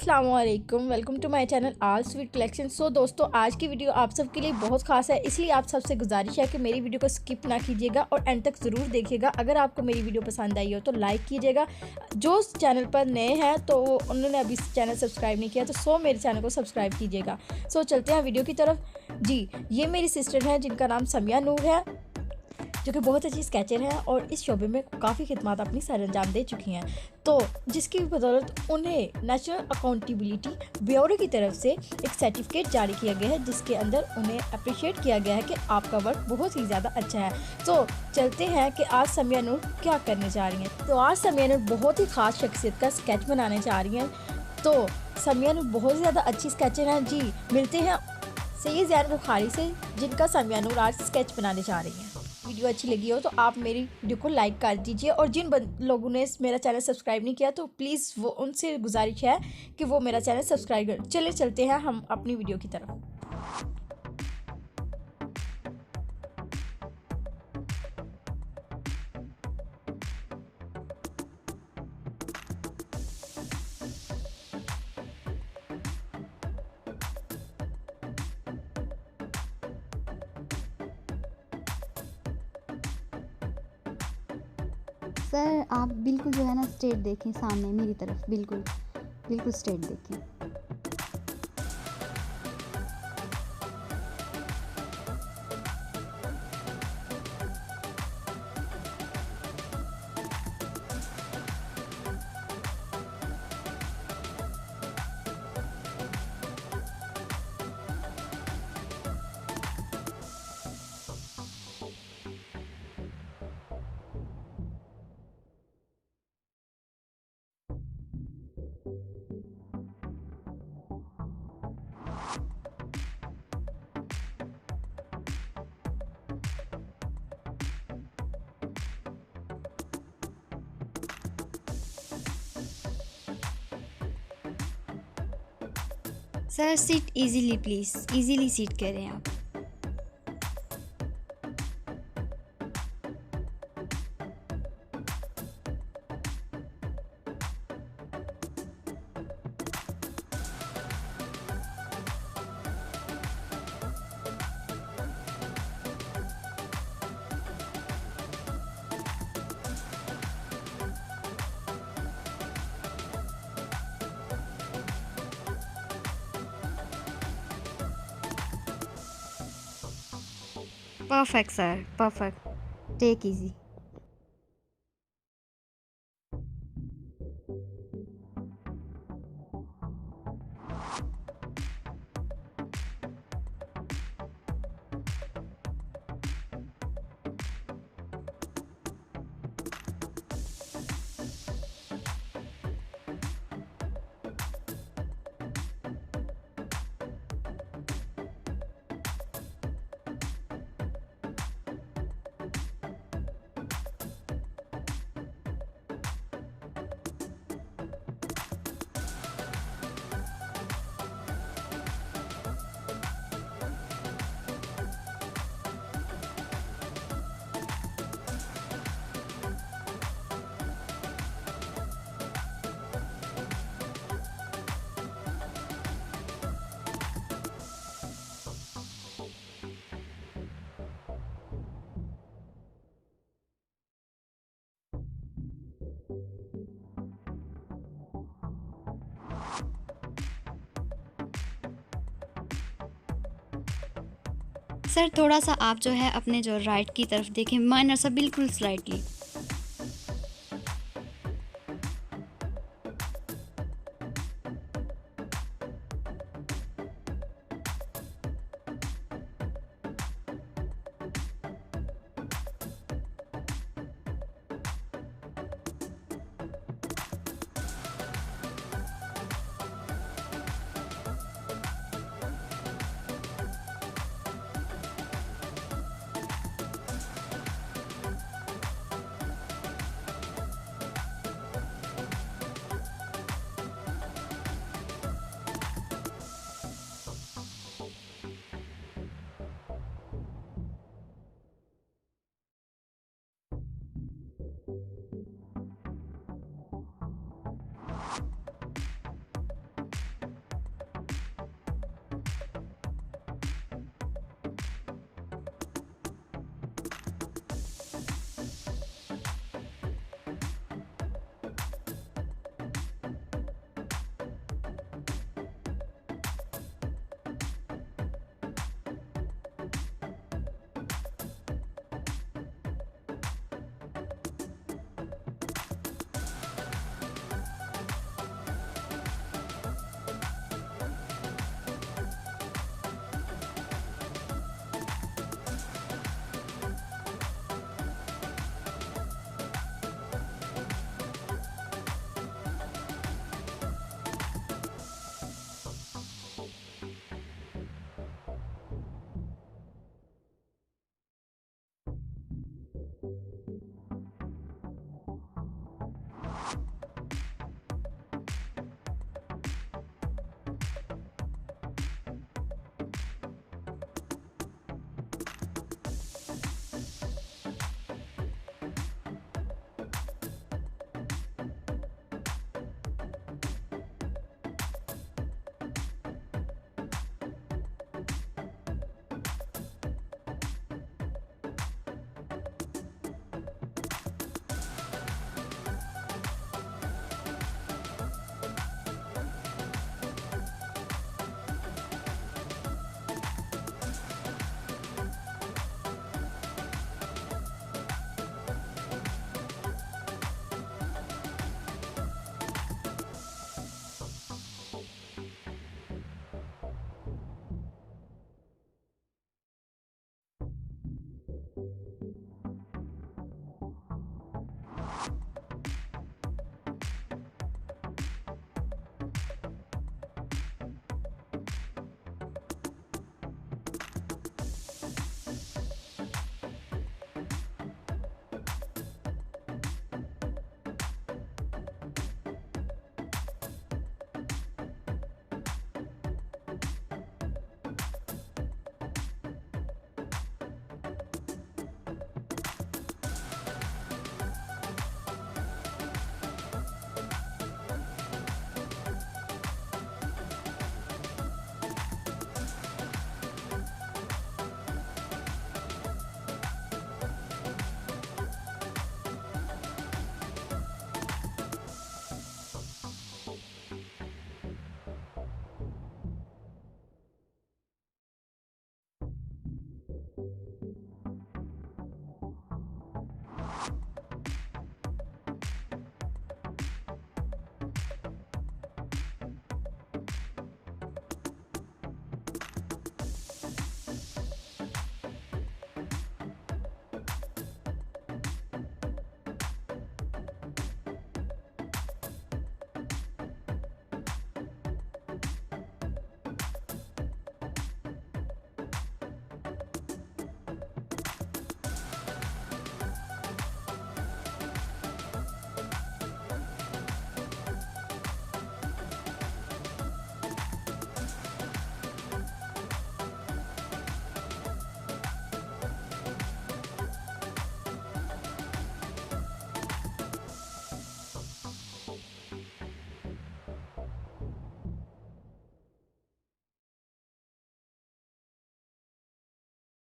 अस्सलामुअलैकुम, welcome to my channel all sweet collection. So दोस्तों, आज की वीडियो आप सबके लिए बहुत खास है, इसलिए आप सबसे गुजारिश है कि मेरी वीडियो को स्किप ना कीजिएगा और एंड तक ज़रूर देखिएगा। अगर आपको मेरी वीडियो पसंद आई हो तो लाइक कीजिएगा। जो चैनल पर नए हैं तो उन्होंने अभी चैनल सब्सक्राइब नहीं किया तो मेरे चैनल को सब्सक्राइब कीजिएगा। सो चलते हैं वीडियो की तरफ। जी, ये मेरी सिस्टर है जिनका नाम समिया नूर है, जो कि बहुत अच्छी स्केचर हैं और इस शोबे में काफ़ी खिदमत अपनी सर अंजाम दे चुकी हैं, तो जिसकी बदौलत उन्हें नेशनल अकाउंटेबिलिटी ब्यूरो की तरफ से एक सर्टिफिकेट जारी किया गया है, जिसके अंदर उन्हें अप्रिशिएट किया गया है कि आपका वर्क बहुत ही ज़्यादा अच्छा है। तो चलते हैं कि आज समिया नूर क्या करने जा रही हैं। तो आज समिया नूर बहुत ही ख़ास शख्सियत का स्केच बनाने जा रही हैं। तो समिया नूर बहुत ज़्यादा अच्छी स्केचर हैं। जी, मिलते हैं सैयद ज़ैन बुखारी से, जिनका समिया नूर आज स्केच बनाने जा रही हैं। वीडियो अच्छी लगी हो तो आप मेरी वीडियो को लाइक कर दीजिए, और जिन लोगों ने मेरा चैनल सब्सक्राइब नहीं किया तो प्लीज़ वो उनसे गुजारिश है कि वो मेरा चैनल सब्सक्राइब करें। चले चलते हैं हम अपनी वीडियो की तरफ। सर आप बिल्कुल जो है ना स्ट्रेट देखें, सामने मेरी तरफ बिल्कुल बिल्कुल स्ट्रेट देखें। Sir seat easily please, easily seat करें आप। Perfect sir, perfect. Take easy. Sir थोड़ा सा आप जो है अपने जो राइट की तरफ देखें, माइनर सा बिल्कुल स्लाइटली।